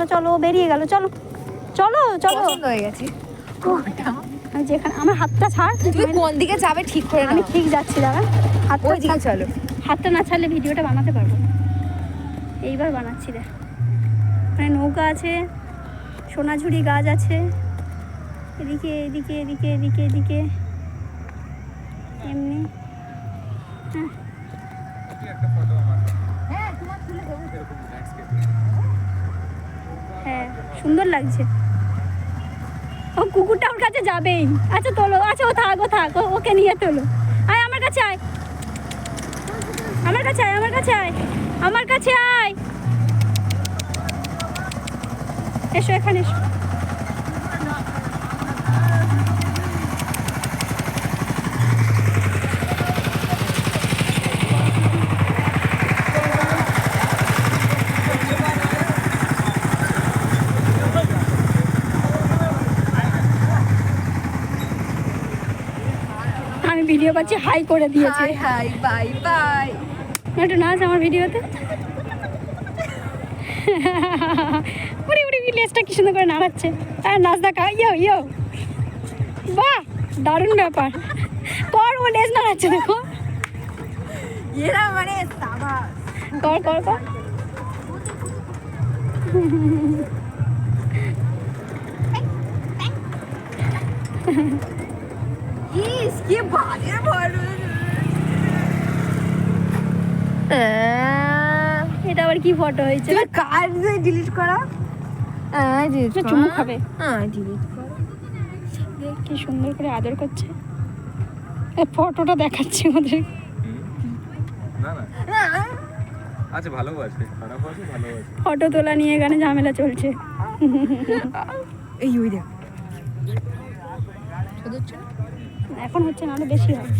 চলো চলো বেরিয়ে গেল, চলো চলো চলো। পছন্দ হয়ে গেছে। আমি যেখানে, আমার হাতটা ছাড়। তুমি কোন দিকে যাবে ঠিক করে আমি নাও। ঠিক যাচ্ছি, দাঁড়া। হাতটা ওই দিকে চলো। হাতটা না ছাড়লে ভিডিওটা বানাতে পারবো না। এইবার বানাচ্ছি দেখ। মানে নৌকা আছে, সোনাঝুরি গাছ আছে, এদিকে এদিকে এদিকে এদিকে এদিকে এমনি। হ্যাঁ সুন্দর লাগছে। ও কুকুরটা ওর কাছে যাবেই। আচ্ছা তোলো, আচ্ছা ও থাক, ও থাক, ওকে নিয়ে তোলো। আয় আমার কাছে আয়, আমার কাছে আয়, আমার কাছে আয়, আমার কাছে আয়। এসো এখানে এসো। আমি ভিডিও পাচ্ছি, হাই করে দিয়েছে। High bye bye. একটু নাচ আমার ভিডিওতে। উড়ি উড়ি লেজটা কি সুন্দর করে নাড়াচ্ছে। আর নাচ দেখা, ইয়ো ইয়ো, বাহ দারুণ ব্যাপার। কর, ও লেজ নাড়াচ্ছে দেখো। এরা মানে সাবাস। কর কর কর। ইস কি বাজে বড়। এটা আবার কি ফটো হয়েছে? তুমি কার দিয়ে ডিলিট করো? ডিলিট করো। চুমু খাবে। ডিলিট করো। দেখ কি সুন্দর করে আদর করছে। এই ফটোটা দেখাচ্ছি ওদের। না না আচ্ছা, ভালোবাসে, খারাপ আছে, ভালোবাসে। ফটো তোলা নিয়ে এখানে ঝামেলা চলছে। এই ওই দেখ। এখন হচ্ছে না, আরো বেশি হয়।